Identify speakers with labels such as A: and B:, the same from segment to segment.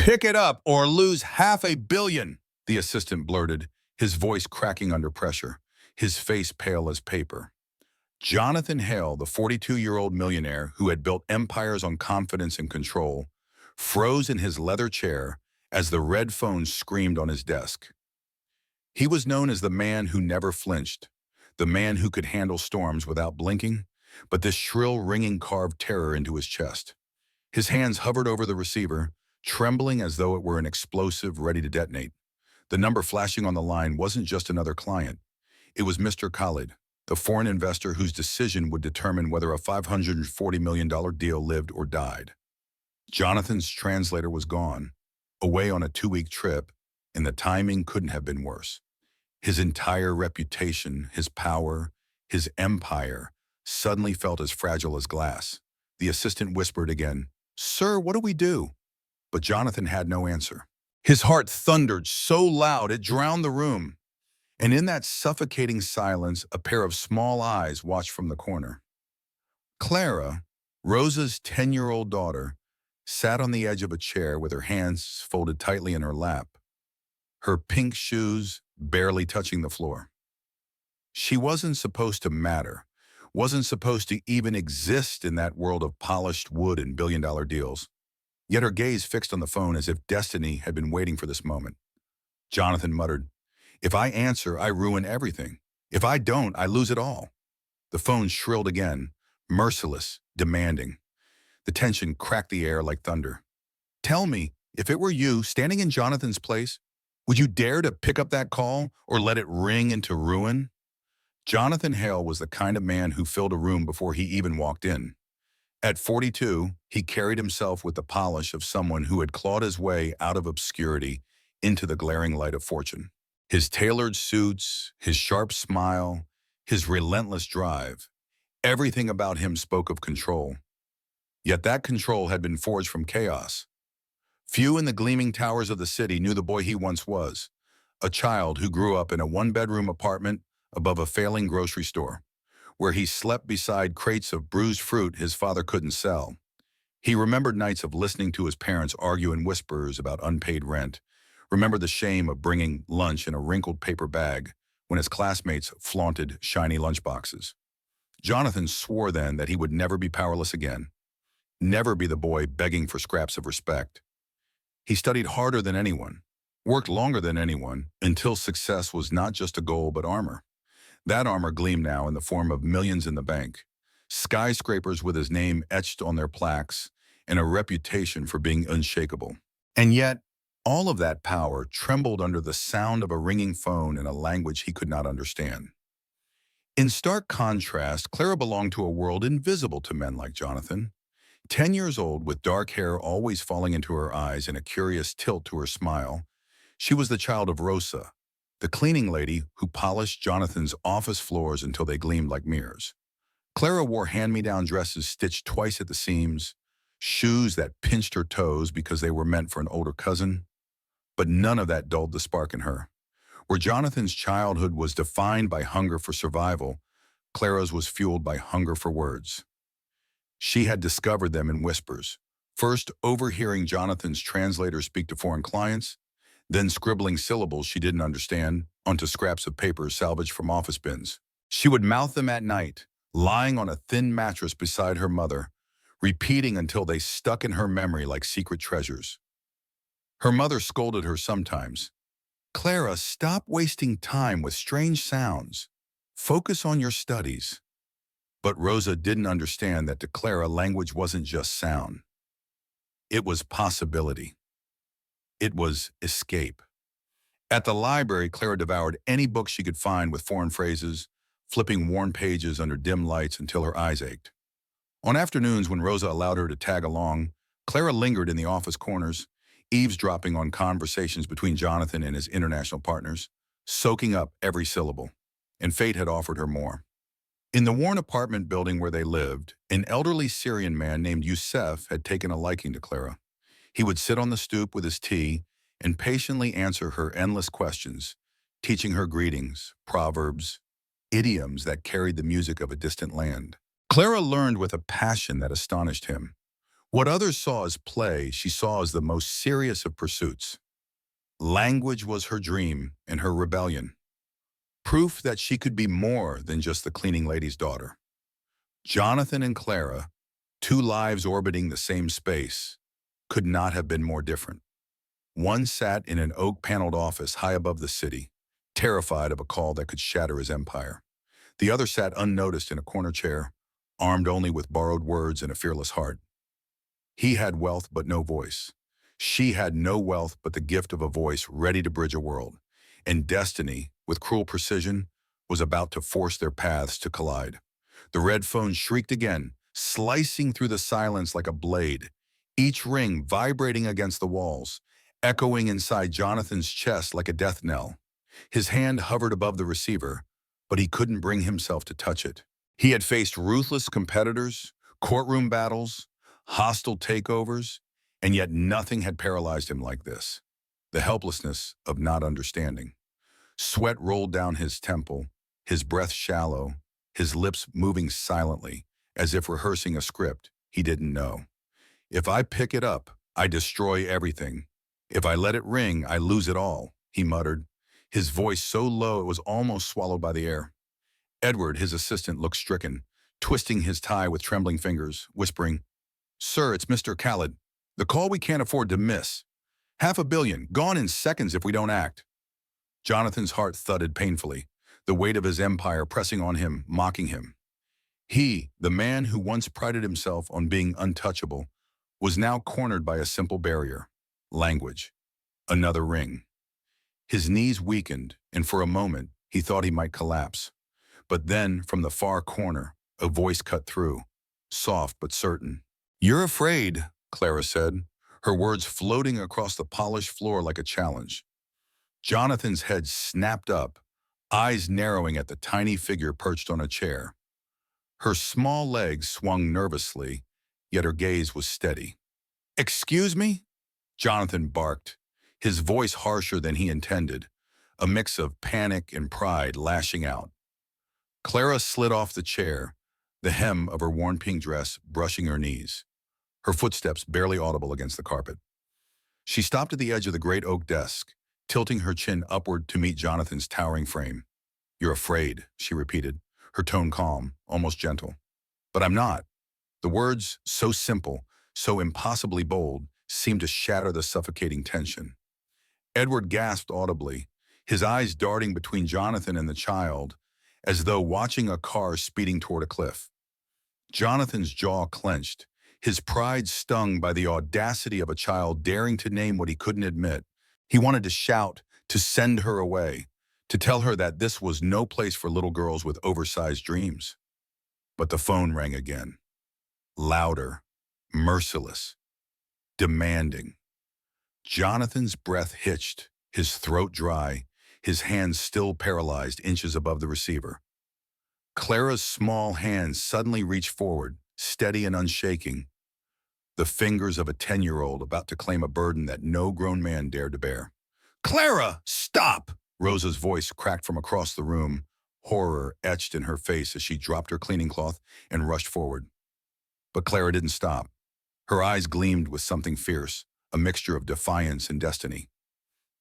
A: Pick it up or lose $500 million, the assistant blurted, his voice cracking under pressure, his face pale as paper. Jonathan Hale, the 42-year-old millionaire who had built empires on confidence and control, froze in his leather chair as the red phone screamed on his desk. He was known as the man who never flinched, the man who could handle storms without blinking, but this shrill ringing carved terror into his chest. His hands hovered over the receiver, trembling as though it were an explosive ready to detonate. The number flashing on the line wasn't just another client. It was Mr. Khalid, the foreign investor whose decision would determine whether a $540 million deal lived or died. Jonathan's translator was gone, away on a 2-week trip, and the timing couldn't have been worse. His entire reputation, his power, his empire, suddenly felt as fragile as glass. The assistant whispered again, "Sir, what do we do?" But Jonathan had no answer. His heart thundered so loud it drowned the room. And in that suffocating silence, a pair of small eyes watched from the corner. Clara, Rosa's 10-year-old daughter, sat on the edge of a chair with her hands folded tightly in her lap, her pink shoes barely touching the floor. She wasn't supposed to matter, wasn't supposed to even exist in that world of polished wood and billion-dollar deals. Yet her gaze fixed on the phone as if destiny had been waiting for this moment. Jonathan muttered, "If I answer, I ruin everything. If I don't, I lose it all." The phone shrilled again, merciless, demanding. The tension cracked the air like thunder. "Tell me, if it were you, standing in Jonathan's place, would you dare to pick up that call or let it ring into ruin?" Jonathan Hale was the kind of man who filled a room before he even walked in. At 42, he carried himself with the polish of someone who had clawed his way out of obscurity into the glaring light of fortune. His tailored suits, his sharp smile, his relentless drive, everything about him spoke of control. Yet that control had been forged from chaos. Few in the gleaming towers of the city knew the boy he once was, a child who grew up in a one-bedroom apartment above a failing grocery store, where he slept beside crates of bruised fruit his father couldn't sell. He remembered nights of listening to his parents argue in whispers about unpaid rent, remembered the shame of bringing lunch in a wrinkled paper bag when his classmates flaunted shiny lunchboxes. Jonathan swore then that he would never be powerless again, never be the boy begging for scraps of respect. He studied harder than anyone, worked longer than anyone, until success was not just a goal but armor. That armor gleamed now in the form of millions in the bank, skyscrapers with his name etched on their plaques, and a reputation for being unshakable. And yet, all of that power trembled under the sound of a ringing phone in a language he could not understand. In stark contrast, Clara belonged to a world invisible to men like Jonathan. 10 years old, with dark hair always falling into her eyes and a curious tilt to her smile, she was the child of Rosa, the cleaning lady who polished Jonathan's office floors until they gleamed like mirrors. Clara wore hand-me-down dresses stitched twice at the seams, shoes that pinched her toes because they were meant for an older cousin. But none of that dulled the spark in her. Where Jonathan's childhood was defined by hunger for survival, Clara's was fueled by hunger for words. She had discovered them in whispers, first overhearing Jonathan's translator speak to foreign clients, then scribbling syllables she didn't understand onto scraps of paper salvaged from office bins. She would mouth them at night, lying on a thin mattress beside her mother, repeating until they stuck in her memory like secret treasures. Her mother scolded her sometimes. "Clara, stop wasting time with strange sounds. Focus on your studies." But Rosa didn't understand that to Clara, language wasn't just sound. It was possibility. It was escape. At the library, Clara devoured any book she could find with foreign phrases, flipping worn pages under dim lights until her eyes ached. On afternoons when Rosa allowed her to tag along, Clara lingered in the office corners, eavesdropping on conversations between Jonathan and his international partners, soaking up every syllable. And fate had offered her more. In the worn apartment building where they lived, an elderly Syrian man named Youssef had taken a liking to Clara. He would sit on the stoop with his tea and patiently answer her endless questions, teaching her greetings, proverbs, idioms that carried the music of a distant land. Clara learned with a passion that astonished him. What others saw as play, she saw as the most serious of pursuits. Language was her dream and her rebellion. Proof that she could be more than just the cleaning lady's daughter. Jonathan and Clara, two lives orbiting the same space, could not have been more different. One sat in an oak-paneled office high above the city, terrified of a call that could shatter his empire. The other sat unnoticed in a corner chair, armed only with borrowed words and a fearless heart. He had wealth but no voice. She had no wealth but the gift of a voice ready to bridge a world. And destiny, with cruel precision, was about to force their paths to collide. The red phone shrieked again, slicing through the silence like a blade, each ring vibrating against the walls, echoing inside Jonathan's chest like a death knell. His hand hovered above the receiver, but he couldn't bring himself to touch it. He had faced ruthless competitors, courtroom battles, hostile takeovers, and yet nothing had paralyzed him like this. The helplessness of not understanding. Sweat rolled down his temple, his breath shallow, his lips moving silently, as if rehearsing a script he didn't know. If I pick it up, I destroy everything. If I let it ring, I lose it all, he muttered, his voice so low it was almost swallowed by the air. Edward, his assistant, looked stricken, twisting his tie with trembling fingers, whispering, "Sir, it's Mr. Khaled. The call we can't afford to miss. $500 million, gone in seconds if we don't act." Jonathan's heart thudded painfully, the weight of his empire pressing on him, mocking him. He, the man who once prided himself on being untouchable, was now cornered by a simple barrier: language. Another ring. His knees weakened, and for a moment, he thought he might collapse. But then, from the far corner, a voice cut through, soft but certain. "You're afraid," Clara said, her words floating across the polished floor like a challenge. Jonathan's head snapped up, eyes narrowing at the tiny figure perched on a chair. Her small legs swung nervously, yet her gaze was steady. "Excuse me?" Jonathan barked, his voice harsher than he intended, a mix of panic and pride lashing out. Clara slid off the chair, the hem of her worn pink dress brushing her knees, her footsteps barely audible against the carpet. She stopped at the edge of the great oak desk, tilting her chin upward to meet Jonathan's towering frame. "You're afraid," she repeated, her tone calm, almost gentle. "But I'm not." The words, so simple, so impossibly bold, seemed to shatter the suffocating tension. Edward gasped audibly, his eyes darting between Jonathan and the child, as though watching a car speeding toward a cliff. Jonathan's jaw clenched, his pride stung by the audacity of a child daring to name what he couldn't admit. He wanted to shout, to send her away, to tell her that this was no place for little girls with oversized dreams. But the phone rang again. Louder, merciless, demanding. Jonathan's breath hitched, his throat dry, his hands still paralyzed inches above the receiver. Clara's small hands suddenly reached forward, steady and unshaking, the fingers of a 10-year-old about to claim a burden that no grown man dared to bear. "Clara, stop!" Rosa's voice cracked from across the room, horror etched in her face as she dropped her cleaning cloth and rushed forward. But Clara didn't stop. Her eyes gleamed with something fierce, a mixture of defiance and destiny.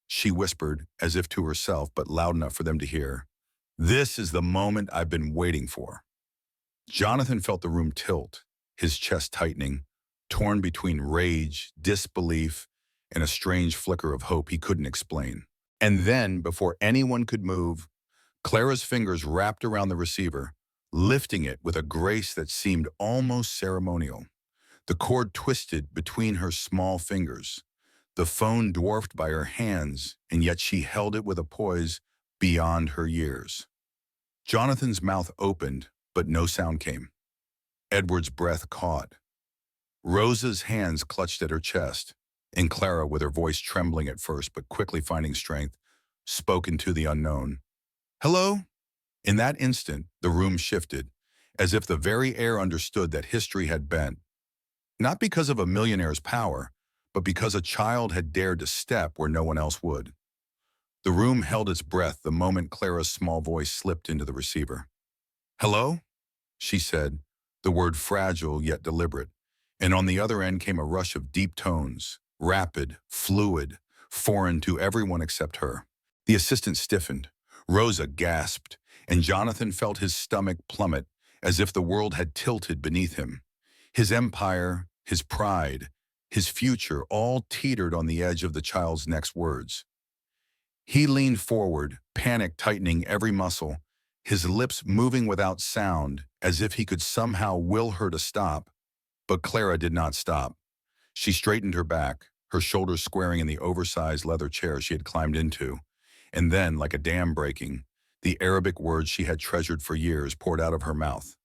A: She whispered, as if to herself, but loud enough for them to hear, "This is the moment I've been waiting for." Jonathan felt the room tilt, his chest tightening, torn between rage, disbelief, and a strange flicker of hope he couldn't explain. And then, before anyone could move, Clara's fingers wrapped around the receiver, lifting it with a grace that seemed almost ceremonial. The cord twisted between her small fingers, the phone dwarfed by her hands, and yet she held it with a poise beyond her years. Jonathan's mouth opened, but no sound came. Edward's breath caught. Rosa's hands clutched at her chest, and Clara, with her voice trembling at first but quickly finding strength, spoke into the unknown. "Hello?" In that instant, the room shifted, as if the very air understood that history had bent. Not because of a millionaire's power, but because a child had dared to step where no one else would. The room held its breath the moment Clara's small voice slipped into the receiver. "Hello?" she said, the word fragile yet deliberate, And on the other end came a rush of deep tones, rapid, fluid, foreign to everyone except her. The assistant stiffened. Rosa gasped, and Jonathan felt his stomach plummet as if the world had tilted beneath him. His empire, his pride, his future all teetered on the edge of the child's next words. He leaned forward, panic tightening every muscle, his lips moving without sound as if he could somehow will her to stop. But Clara did not stop. She straightened her back, her shoulders squaring in the oversized leather chair she had climbed into. And then, like a dam breaking, the Arabic words she had treasured for years poured out of her mouth.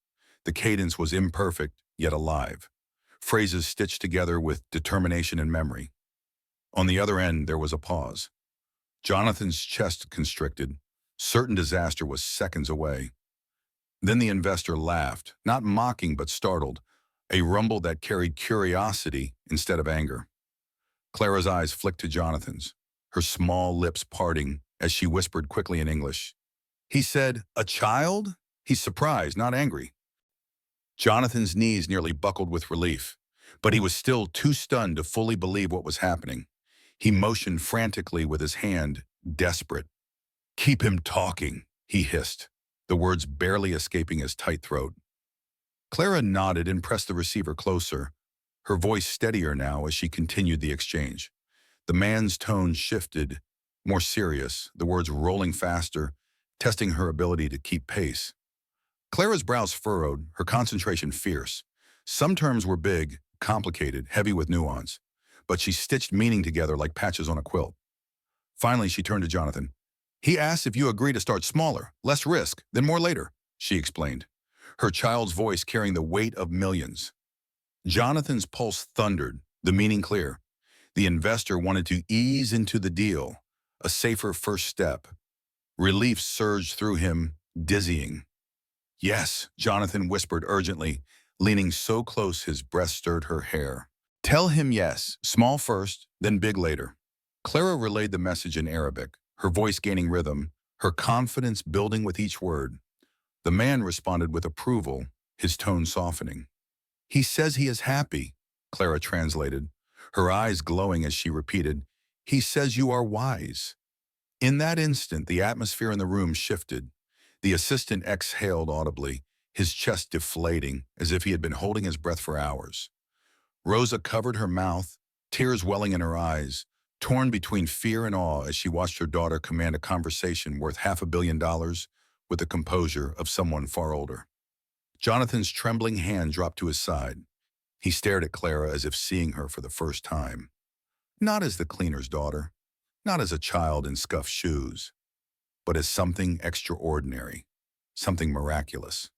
A: The cadence was imperfect, yet alive. Phrases stitched together with determination and memory. On the other end, there was a pause. Jonathan's chest constricted. Certain disaster was seconds away. Then the investor laughed, not mocking but startled, a rumble that carried curiosity instead of anger. Clara's eyes flicked to Jonathan's, her small lips parting as she whispered quickly in English. He said, "A child?" He's surprised, not angry. Jonathan's knees nearly buckled with relief, but he was still too stunned to fully believe what was happening. He motioned frantically with his hand, desperate. "Keep him talking," he hissed, the words barely escaping his tight throat. Clara nodded and pressed the receiver closer, her voice steadier now as she continued the exchange. The man's tone shifted, more serious, the words rolling faster, testing her ability to keep pace. Clara's brows furrowed, her concentration fierce. Some terms were big, complicated, heavy with nuance, but she stitched meaning together like patches on a quilt. Finally, she turned to Jonathan. "He asked if you agree to start smaller, less risk, then more later," she explained, her child's voice carrying the weight of millions. Jonathan's pulse thundered, the meaning clear. The investor wanted to ease into the deal, a safer first step. Relief surged through him, dizzying. "Yes," Jonathan whispered urgently, leaning so close his breath stirred her hair. "Tell him yes, small first, then big later." Clara relayed the message in Arabic, her voice gaining rhythm, her confidence building with each word. The man responded with approval, his tone softening. "He says he is happy," Clara translated, her eyes glowing as she repeated, "He says you are wise." In that instant, the atmosphere in the room shifted. The assistant exhaled audibly, his chest deflating, as if he had been holding his breath for hours. Rosa covered her mouth, tears welling in her eyes, torn between fear and awe as she watched her daughter command a conversation worth $500 million with the composure of someone far older. Jonathan's trembling hand dropped to his side. He stared at Clara as if seeing her for the first time. Not as the cleaner's daughter, not as a child in scuffed shoes, but as something extraordinary, something miraculous.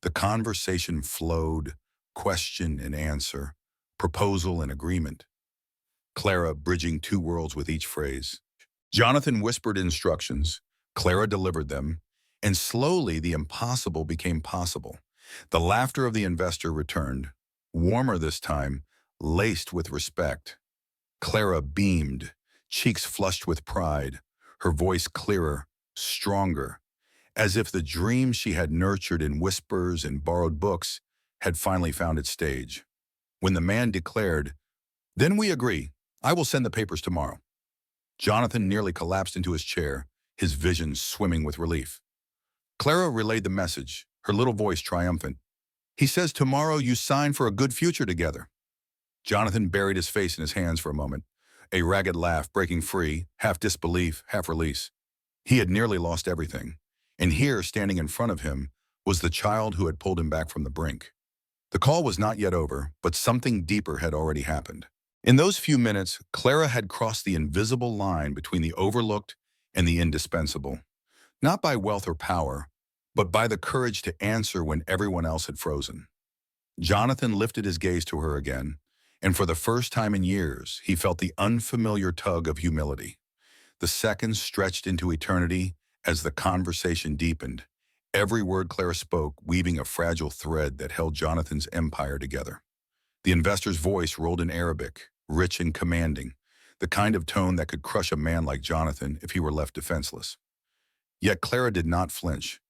A: The conversation flowed, question and answer, proposal and agreement. Clara bridging two worlds with each phrase. Jonathan whispered instructions, Clara delivered them, and slowly the impossible became possible. The laughter of the investor returned, warmer this time, laced with respect. Clara beamed, cheeks flushed with pride, her voice clearer, stronger, as if the dream she had nurtured in whispers and borrowed books had finally found its stage. When the man declared, "Then we agree, I will send the papers tomorrow," Jonathan nearly collapsed into his chair, his vision swimming with relief. Clara relayed the message, her little voice triumphant. "He says tomorrow you sign for a good future together." Jonathan buried his face in his hands for a moment, a ragged laugh breaking free, half disbelief, half release. He had nearly lost everything, and here, standing in front of him, was the child who had pulled him back from the brink. The call was not yet over, but something deeper had already happened. In those few minutes, Clara had crossed the invisible line between the overlooked and the indispensable, not by wealth or power, but by the courage to answer when everyone else had frozen. Jonathan lifted his gaze to her again, and for the first time in years, he felt the unfamiliar tug of humility. The seconds stretched into eternity as the conversation deepened, every word Clara spoke weaving a fragile thread that held Jonathan's empire together. The investor's voice rolled in Arabic, rich and commanding, the kind of tone that could crush a man like Jonathan if he were left defenseless. Yet Clara did not flinch.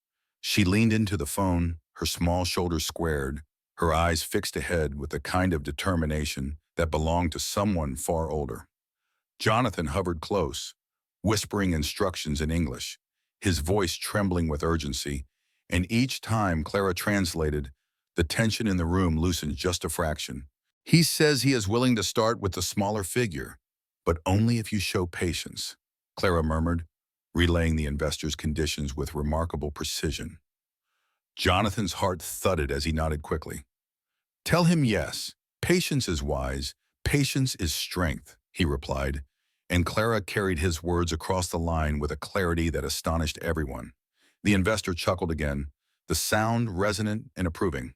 A: She leaned into the phone, her small shoulders squared, her eyes fixed ahead with the kind of determination that belonged to someone far older. Jonathan hovered close, whispering instructions in English, his voice trembling with urgency, and each time Clara translated, the tension in the room loosened just a fraction. He says he is willing to start with the smaller figure, but only if you show patience, Clara murmured, relaying the investor's conditions with remarkable precision. Jonathan's heart thudded as he nodded quickly. Tell him yes. Patience is wise. Patience is strength, he replied, and Clara carried his words across the line with a clarity that astonished everyone. The investor chuckled again, the sound resonant and approving.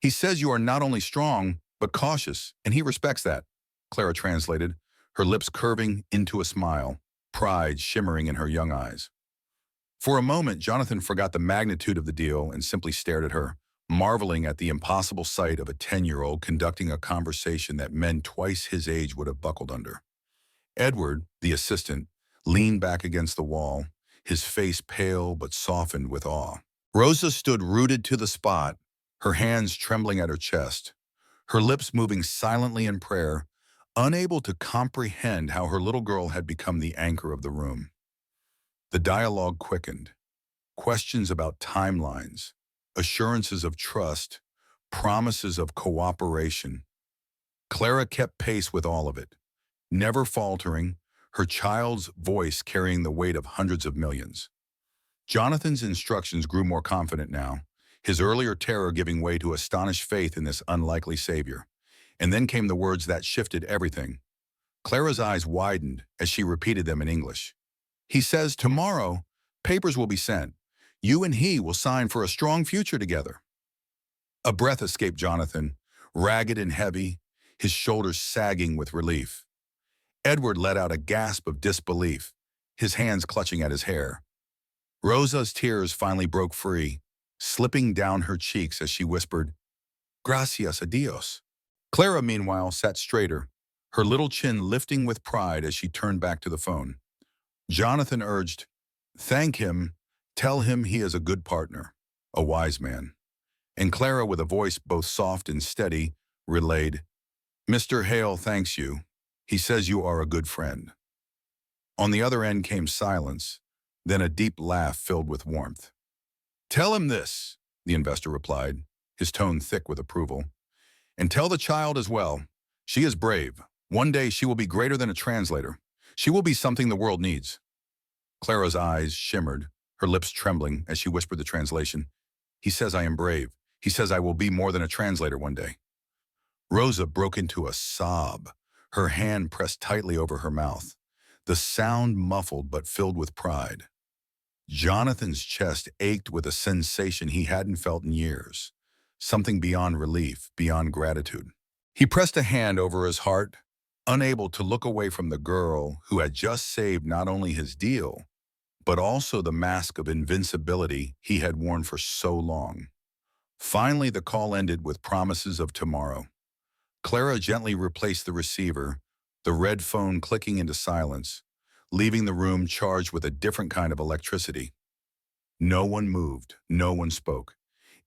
A: He says you are not only strong, but cautious, and he respects that, Clara translated, her lips curving into a smile, pride shimmering in her young eyes. For a moment, Jonathan forgot the magnitude of the deal and simply stared at her, marveling at the impossible sight of a 10-year-old conducting a conversation that men twice his age would have buckled under. Edward, the assistant, leaned back against the wall, his face pale but softened with awe. Rosa stood rooted to the spot, her hands trembling at her chest, her lips moving silently in prayer, unable to comprehend how her little girl had become the anchor of the room. The dialogue quickened. Questions about timelines, assurances of trust, promises of cooperation. Clara kept pace with all of it, never faltering, her child's voice carrying the weight of hundreds of millions. Jonathan's instructions grew more confident now, his earlier terror giving way to astonished faith in this unlikely savior. And then came the words that shifted everything. Clara's eyes widened as she repeated them in English. He says tomorrow, papers will be sent. You and he will sign for a strong future together. A breath escaped Jonathan, ragged and heavy, his shoulders sagging with relief. Edward let out a gasp of disbelief, his hands clutching at his hair. Rosa's tears finally broke free, slipping down her cheeks as she whispered, Gracias a Dios. Clara, meanwhile, sat straighter, her little chin lifting with pride as she turned back to the phone. Jonathan urged, Thank him, tell him he is a good partner, a wise man. And Clara, with a voice both soft and steady, relayed, Mr. Hale thanks you. He says you are a good friend. On the other end came silence, then a deep laugh filled with warmth. Tell him this, the investor replied, his tone thick with approval. And tell the child as well. She is brave. One day she will be greater than a translator. She will be something the world needs. Clara's eyes shimmered, her lips trembling as she whispered the translation. He says I am brave. He says I will be more than a translator one day. Rosa broke into a sob, her hand pressed tightly over her mouth, the sound muffled but filled with pride. Jonathan's chest ached with a sensation he hadn't felt in years, something beyond relief, beyond gratitude. He pressed a hand over his heart, unable to look away from the girl who had just saved not only his deal, but also the mask of invincibility he had worn for so long. Finally, the call ended with promises of tomorrow. Clara gently replaced the receiver, the red phone clicking into silence, leaving the room charged with a different kind of electricity. No one moved, no one spoke.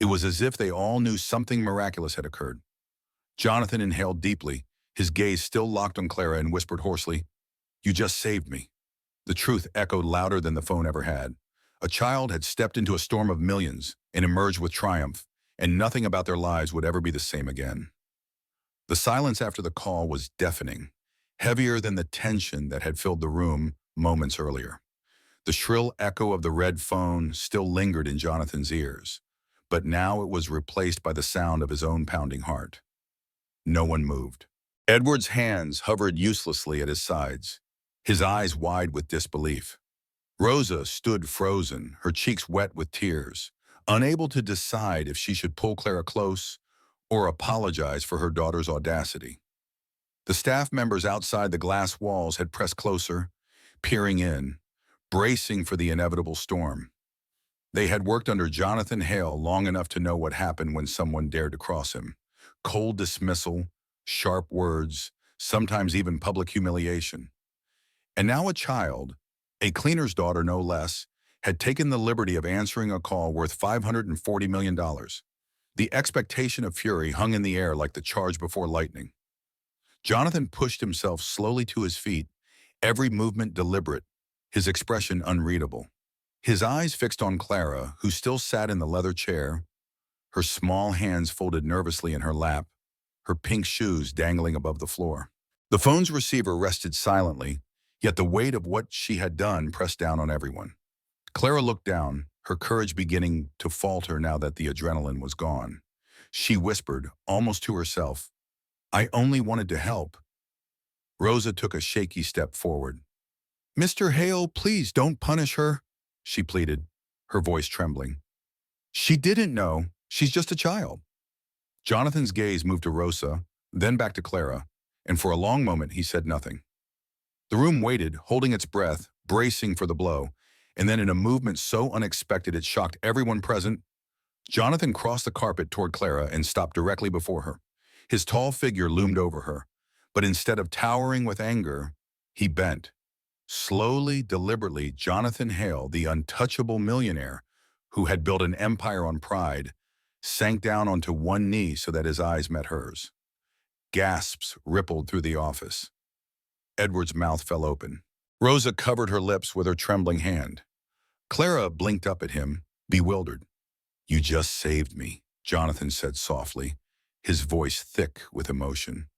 A: It was as if they all knew something miraculous had occurred. Jonathan inhaled deeply, his gaze still locked on Clara, and whispered hoarsely, You just saved me. The truth echoed louder than the phone ever had. A child had stepped into a storm of millions and emerged with triumph, and nothing about their lives would ever be the same again. The silence after the call was deafening, heavier than the tension that had filled the room moments earlier. The shrill echo of the red phone still lingered in Jonathan's ears, but now it was replaced by the sound of his own pounding heart. No one moved. Edward's hands hovered uselessly at his sides, his eyes wide with disbelief. Rosa stood frozen, her cheeks wet with tears, unable to decide if she should pull Clara close or apologize for her daughter's audacity. The staff members outside the glass walls had pressed closer, peering in, bracing for the inevitable storm. They had worked under Jonathan Hale long enough to know what happened when someone dared to cross him. Cold dismissal, sharp words, sometimes even public humiliation. And now a child, a cleaner's daughter no less, had taken the liberty of answering a call worth $540 million. The expectation of fury hung in the air like the charge before lightning. Jonathan pushed himself slowly to his feet, every movement deliberate, his expression unreadable. His eyes fixed on Clara, who still sat in the leather chair, her small hands folded nervously in her lap, her pink shoes dangling above the floor. The phone's receiver rested silently, yet the weight of what she had done pressed down on everyone. Clara looked down, her courage beginning to falter now that the adrenaline was gone. She whispered, almost to herself, "I only wanted to help." Rosa took a shaky step forward. "Mr. Hale, please don't punish her," she pleaded, her voice trembling. "She didn't know. She's just a child." Jonathan's gaze moved to Rosa, then back to Clara, and for a long moment he said nothing. The room waited, holding its breath, bracing for the blow, and then in a movement so unexpected it shocked everyone present, Jonathan crossed the carpet toward Clara and stopped directly before her. His tall figure loomed over her, but instead of towering with anger, he bent. Slowly, deliberately, Jonathan Hale, the untouchable millionaire who had built an empire on pride, sank down onto one knee so that his eyes met hers. Gasps rippled through the office. Edward's mouth fell open. Rosa covered her lips with her trembling hand. Clara blinked up at him, bewildered. "You just saved me," Jonathan said softly, his voice thick with emotion.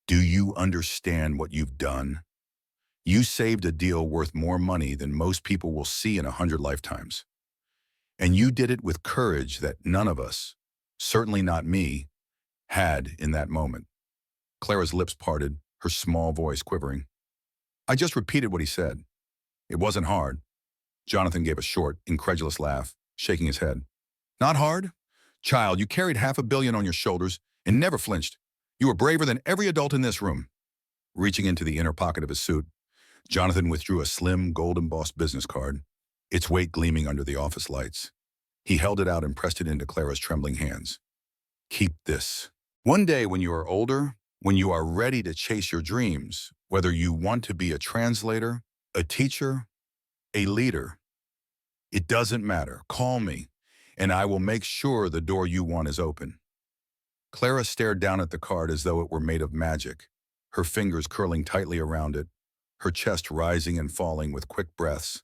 A: "Do you understand what you've done? You saved a deal worth more money than most people will see in 100 lifetimes. And you did it with courage that none of us, certainly not me, had in that moment." Clara's lips parted, her small voice quivering. "I just repeated what he said. It wasn't hard." Jonathan gave a short, incredulous laugh, shaking his head. "Not hard? Child, you carried $500 million on your shoulders and never flinched. You were braver than every adult in this room." Reaching into the inner pocket of his suit, Jonathan withdrew a slim, gold-embossed business card, its weight gleaming under the office lights. He held it out and pressed it into Clara's trembling hands. "Keep this. One day when you are older, when you are ready to chase your dreams, whether you want to be a translator, a teacher, a leader, it doesn't matter. Call me, and I will make sure the door you want is open." Clara stared down at the card as though it were made of magic, her fingers curling tightly around it, her chest rising and falling with quick breaths.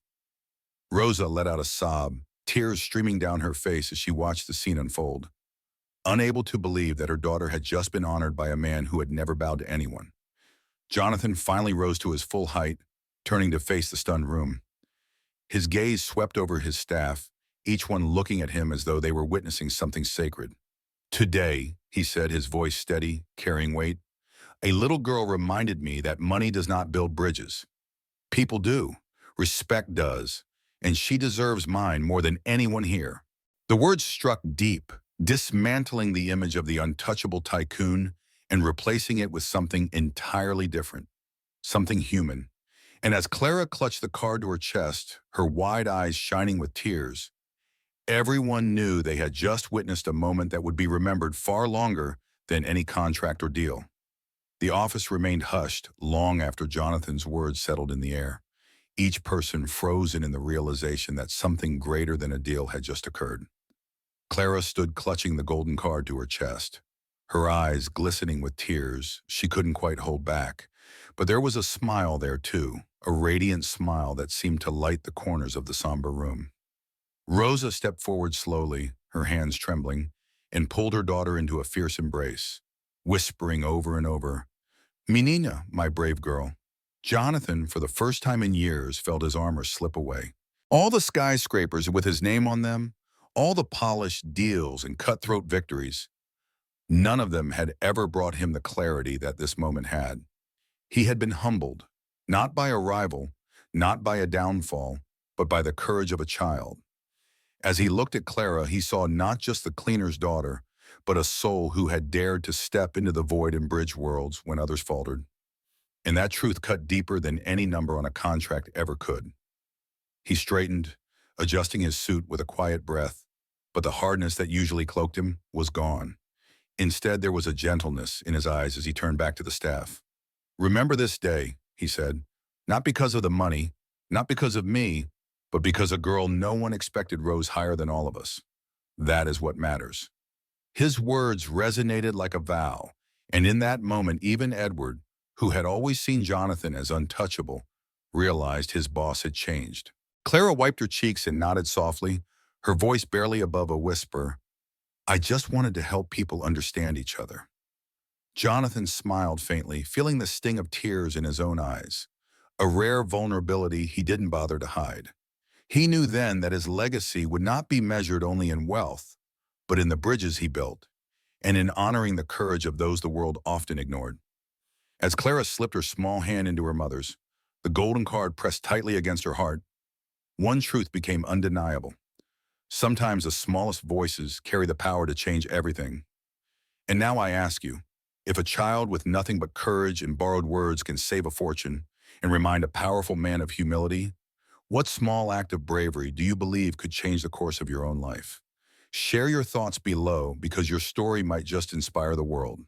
A: Rosa let out a sob, tears streaming down her face as she watched the scene unfold, unable to believe that her daughter had just been honored by a man who had never bowed to anyone. Jonathan finally rose to his full height, turning to face the stunned room. His gaze swept over his staff, each one looking at him as though they were witnessing something sacred. "Today," he said, his voice steady, carrying weight, "a little girl reminded me that money does not build bridges. People do. Respect does. And she deserves mine more than anyone here." The words struck deep, dismantling the image of the untouchable tycoon and replacing it with something entirely different, something human. And as Clara clutched the card to her chest, her wide eyes shining with tears, everyone knew they had just witnessed a moment that would be remembered far longer than any contract or deal. The office remained hushed long after Jonathan's words settled in the air, each person frozen in the realization that something greater than a deal had just occurred. Clara stood clutching the golden card to her chest, her eyes glistening with tears she couldn't quite hold back. But there was a smile there too, a radiant smile that seemed to light the corners of the somber room. Rosa stepped forward slowly, her hands trembling, and pulled her daughter into a fierce embrace, whispering over and over, "Menina, my brave girl." Jonathan, for the first time in years, felt his armor slip away. All the skyscrapers with his name on them, all the polished deals and cutthroat victories, none of them had ever brought him the clarity that this moment had. He had been humbled, not by a rival, not by a downfall, but by the courage of a child. As he looked at Clara, he saw not just the cleaner's daughter, but a soul who had dared to step into the void and bridge worlds when others faltered. And that truth cut deeper than any number on a contract ever could. He straightened, adjusting his suit with a quiet breath, but the hardness that usually cloaked him was gone. Instead, there was a gentleness in his eyes as he turned back to the staff. "Remember this day," he said, "not because of the money, not because of me, but because a girl no one expected rose higher than all of us. That is what matters." His words resonated like a vow, and in that moment, even Edward, who had always seen Jonathan as untouchable, realized his boss had changed. Clara wiped her cheeks and nodded softly, her voice barely above a whisper. I just wanted to help people understand each other. Jonathan smiled faintly, feeling the sting of tears in his own eyes, a rare vulnerability he didn't bother to hide. He knew then that his legacy would not be measured only in wealth, but in the bridges he built, and in honoring the courage of those the world often ignored. As Clara slipped her small hand into her mother's, the golden card pressed tightly against her heart, one truth became undeniable. Sometimes the smallest voices carry the power to change everything. And now I ask you, if a child with nothing but courage and borrowed words can save a fortune and remind a powerful man of humility, what small act of bravery do you believe could change the course of your own life? Share your thoughts below because your story might just inspire the world.